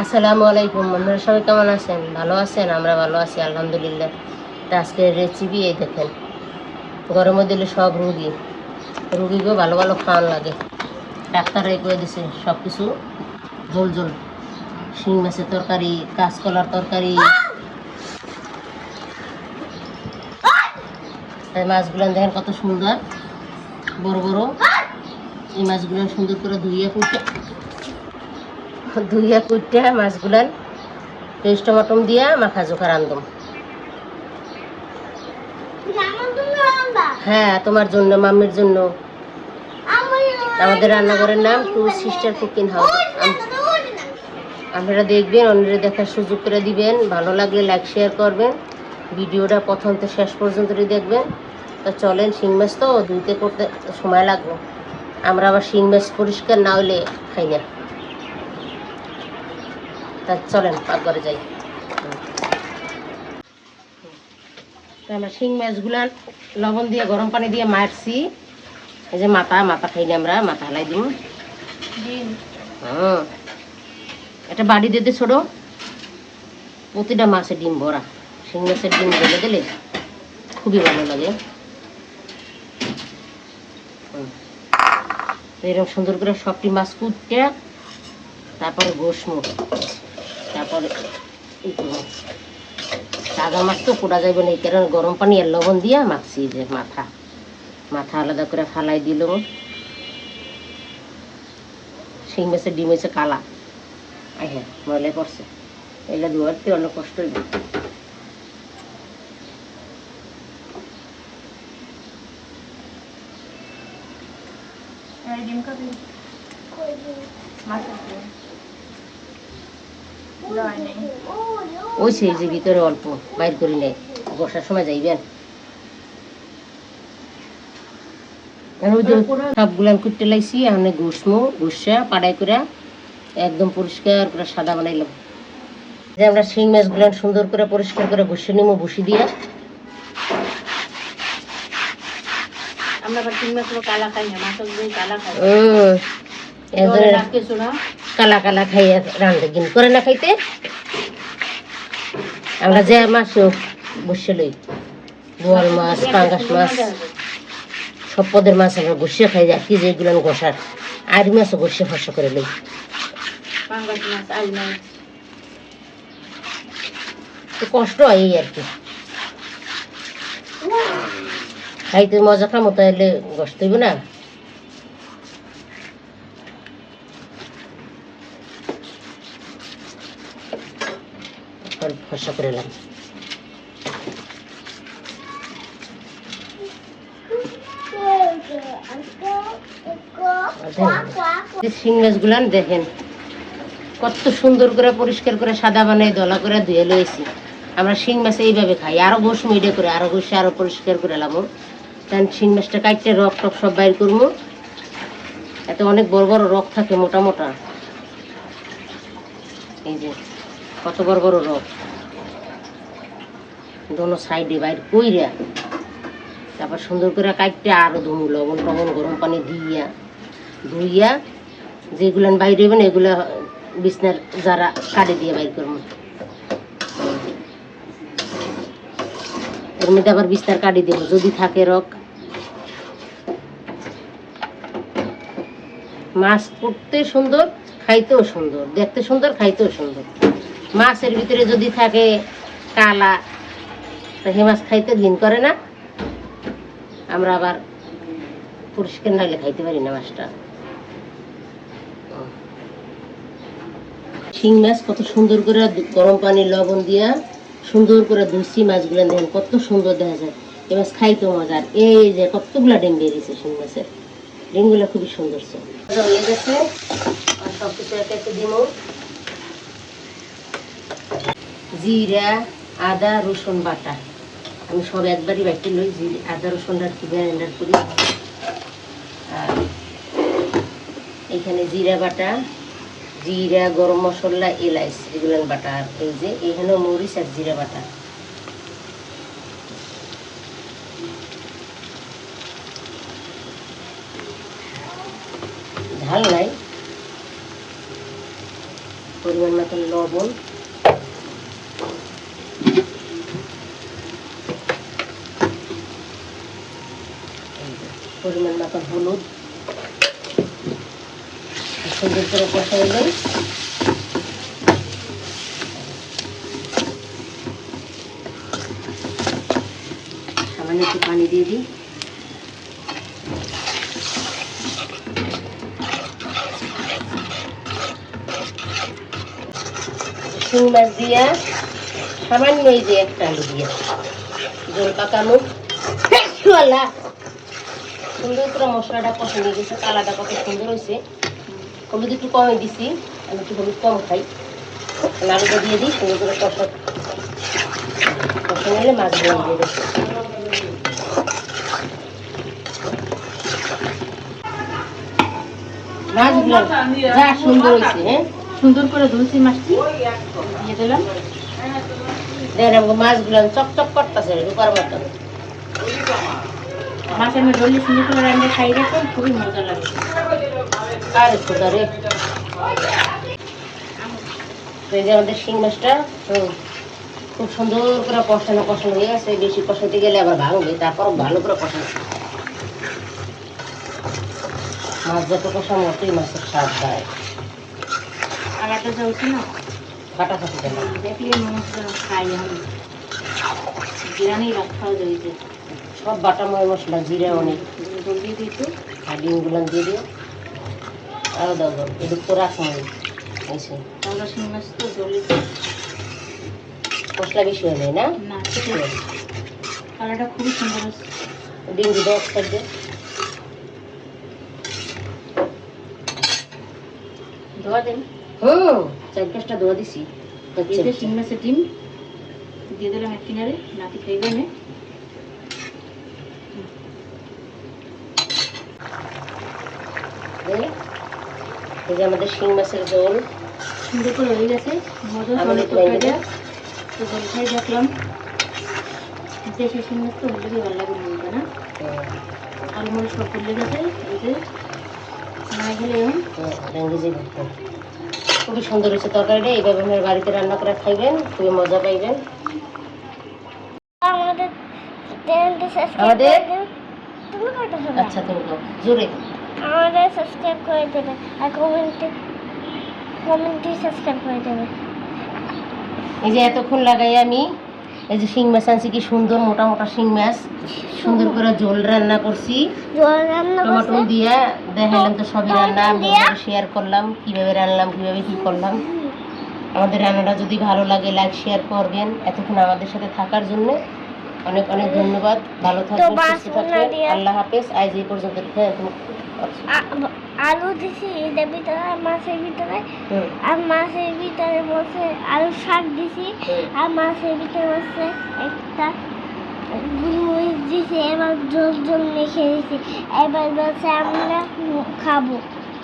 আসসালামু আলাইকুম। আপনারা সবাই কেমন আছেন? ভালো আছেন? আমরা ভালো আছি আলহামদুলিল্লাহ। তা আজকের রেসিপি এই দেখেন, গরমে দিলে সব রুগীকেও ভালো ভালো খাওয়ান লাগে। ডাক্তাররাই করে দিছে সব কিছু ঝোল ঝোল, শিং মাছের তরকারি, কাঁচকলার তরকারি। তাই মাছগুলো দেখেন কত সুন্দর, বড় বড়। এই মাছগুলো সুন্দর করে ধুইয়া কুটে মাছগুলান পেস্ট টমাটম দিয়া মাখা জোখা রান্ধম। হ্যাঁ, তোমার জন্য, মাম্মির জন্য। আমাদের রান্নাঘরের নাম টু সিস্টার কুকিং হাউস। আপনারা দেখবেন, অন্যরা দেখার সুযোগ করে দিবেন। ভালো লাগলে লাইক শেয়ার করবেন, ভিডিওটা প্রথম থেকে শেষ পর্যন্ত দেখবেন। তো চলেন, শিং মাছ তো ধুইতে করতে সময় লাগবে। আমরা আবার শিং মাছ পরিষ্কার না হলে খাই না। তা চলেন পাকঘরে যাই। আমরা শিং মাছগুলান লবণ দিয়ে গরম পানি দিয়ে মারছি। এই যে মাথা খাইলে আমরা মাথা হালাই দিই। হ্যাঁ, এটা বাড়ি দিতে ছোট, প্রতিটা মাছের ডিম ভরা। শিং মাছের ডিম ঢেলে দিলে খুবই ভালো লাগে। এরকম সুন্দর করে সবটি মাছ কুটতে, তারপরে বসমু, তারপরে তাজা মাছ তো কোটা যাবে না, এই কারণে গরম পানি আর লবণ দিয়ে মাখছি। যে মাথা আলাদা করে ফালাই দিল। শিং মাছের ডিম হয়েছে কালা। হ্যাঁ, ময়লায় পড়ছে, এগুলো ধোয়াতে অনেক কষ্ট হইবে। ওই সেই যে ভিতরে অল্প বাইর করি নেই, বসার সময় যাইবেন। সবগুলান কুটতে লাইছি, এখানে ঘুষা পাড়াই করে একদম পরিষ্কার করে সাদা বানাইলাম। যে আমরা শিং মাছগুলান সুন্দর করে পরিষ্কার করে ঘুষে নিবো বসি দিয়ে। আমরা শিং মাছ কালা খাই না, মাছ কালা খাই, কালা কালা খাই রান্ধে দিন করে না খাইতে। আমরা যে মাছ বসে লই, বোয়াল মাছ, পাঙ্গাস মাছ, সব পদের মাছ আমরা বসে খাই। আর কি যেগুলো ঘষার, আড়ি মাছও বসে ফসা করে লই। তো কষ্ট হয় এই আর কি, খাইতে মজা খামো তাহলে কষ্ট হইব না। ফসা করে এলাম। শিং মাছগুলান দেখেন কত সুন্দর করে পরিষ্কার করে সাদা বানাই দলা করে ধুয়ে লইছি। আমরা শিং মাছ এইভাবে খাই, আরো গোস মিডে করে আরো গোসে আরো পরিষ্কার করে এলাম। তখন শিং মাছটা কাটতে রক টক সব বাইর করবো। এতে অনেক বড় বড় রক থাকে, মোটা মোটা। এই যে কত বড় বড় রক, দোনো সাইডে বাইর কইরা তারপর সুন্দর করে কাটতে আরো ধুমু, লবণ টবণ গরম পানি দিয়া ধুইয়া যেগুলান বাইরে হইবেন এগুলা বিছনার যারা কাটে দিয়ে বাইর করবো। এর মধ্যে আবার বিছনার কাটি দেবো যদি থাকে রক। মাছ করতে সুন্দর, খাইতেও সুন্দর, দেখতে সুন্দর, খাইতেও সুন্দর। মাছের ভিতরে যদি থাকে কালা, তা সে মাছ খাইতে ঘিন করে না। আমরা আবার পরিষ্কার নাইলে খাইতে পারি না মাছটা। শিং মাছ কত সুন্দর করে গরম পানি লবণ দিয়া সুন্দর করে ধুইছি। মাছগুলো দেখেন কত সুন্দর দেখা যায়। এই মাছ খাইতে মজার। এই যে কতগুলা ডিম বেরিয়েছে শিং মাছের, ডিমগুলো খুবই সুন্দর। হয়ে গেছে, সবকিছু একে দিব। জিরা, আদা, রসুন বাটা আমি সব একবারই বাটি লই। আদা রসুনটা একটু ব্লেন্ডার করি। আর এখানে জিরা বাটা, জিরা, গরম মশলা, এলাচ এগুলো বাটা। আর এই যে এখানে মরিচ আর জিরা বাটা। ঝাল নাই, পরিমাণ মতন লবণ, পরিমাণ মতন হলুদ সুন্দর করে কষাই দেই। সামান্য একটু পানি দিয়ে দিই। শিং মাছ দিয়া সামান্য এই যে একটা আলু দিয়ে জল পাকানো সুন্দর করে মশলাটা কষে নিয়ে গেছে। কালারটা কত সুন্দর হয়েছে। হলুদ একটু কমে দিছি, আমি একটু হলুদ কম খাই। আলুটা দিয়ে দিই, সুন্দর করে কষে নিলে মাছগুলো দিয়ে দিই। মাছগুলো যা সুন্দর হয়েছে, হ্যাঁ সুন্দর করে ধুয়েছি মাছটি দিয়ে দিলাম। দেখেন মাছগুলো চকচক করতেছে রূপার মতন। মাছের মধ্যে ডলি সুন্দর করে রান্না খাই রাখুন, খুবই মজা লাগে। আর একটু ধরে এই যে আমাদের শিং মাছটা খুব সুন্দর করে কষানো হয়ে গেছে। বেশি কষাতে গেলে আবার ভাঙবে, তারপর ভালো করে কষানো। মাছ যত কষা মতোই মাছের স্বাদ দেয়। কালারটা জ্বলছে না, ফাটাফাটি দেয় দেখলে মনে হচ্ছে খাই আমি বিরিয়ানি রাখাও যাইছে। সব বাটাময় মশলা, জিরা অনেক জল দিয়ে দিই তো, আর ডিমগুলো দিয়ে দিও। আরও দাও দাও এদিক তো রাখুন এসে আমরা শিং মাছ তো জলে মশলা বেশি হয়ে যায় না। না, ঠিক আছে। কালারটা খুবই সুন্দর হচ্ছে। ডিম দিয়ে দাও থাকবে। ধোয়া দেন। 4-5টা ধোয়া দিছি। এই যে শিং মাছের ডিম দিয়ে দিলাম এক কিনারে, নাতি খাইবে না। এই যে আমাদের শিং মাছের ঝোল সুন্দর করে হয়ে গেছে। মজা আমি চলে তরকারিটা তো জল খাই দেখলাম। দেশি শিং মাছ তো হলে ভালো লাগে বলতে না, আলু মরিচ সব করলে গেছে। এই যে না গেলে এখন খুবই সুন্দর হয়েছে তরকারিটা। এইভাবে আপনার বাড়িতে রান্না করে খাইবেন, খুবই মজা পাইবেন। আমাদের চ্যানেলটি সাবস্ক্রাইব আমাদের করে দেবেন। তুমি কয়টা শোনা? আচ্ছা তুমি জোরে আমাদের সাবস্ক্রাইব করে দেবে আর কমেন্টে সাবস্ক্রাইব করে দেবে। এই যে এতক্ষণ লাগাই আমি এই যে শিং মাছ আনছি, কি সুন্দর মোটা মোটা শিং মাছ, সুন্দর করে ঝোল রান্না করছি জল রান্না টমেটো করছে দিয়ে। দেখাইলাম তো সবই রান্না, আমি শেয়ার করলাম কিভাবে রান্নালাম, কিভাবে কি করলাম। আমাদের রান্নাটা যদি ভালো লাগে লাইক শেয়ার করবেন। এতক্ষণ আমাদের সাথে থাকার জন্য অনেক অনেক ধন্যবাদ। ভালো থাকবেন, সুস্থ থাকবেন। আল্লাহ হাফেজ। আজ এই পর্যন্ত। হ্যাঁ আলু দিছি এর ভিতরে, মাছের ভিতরে, আর মাছের ভিতরে বসে আলু শাক দিছি, আর মাছের ভিতরে বসে একটা গুলমরিচ দিছি। এবার জল জল মেখে দিছি। এবার বসে আমরা খাবো।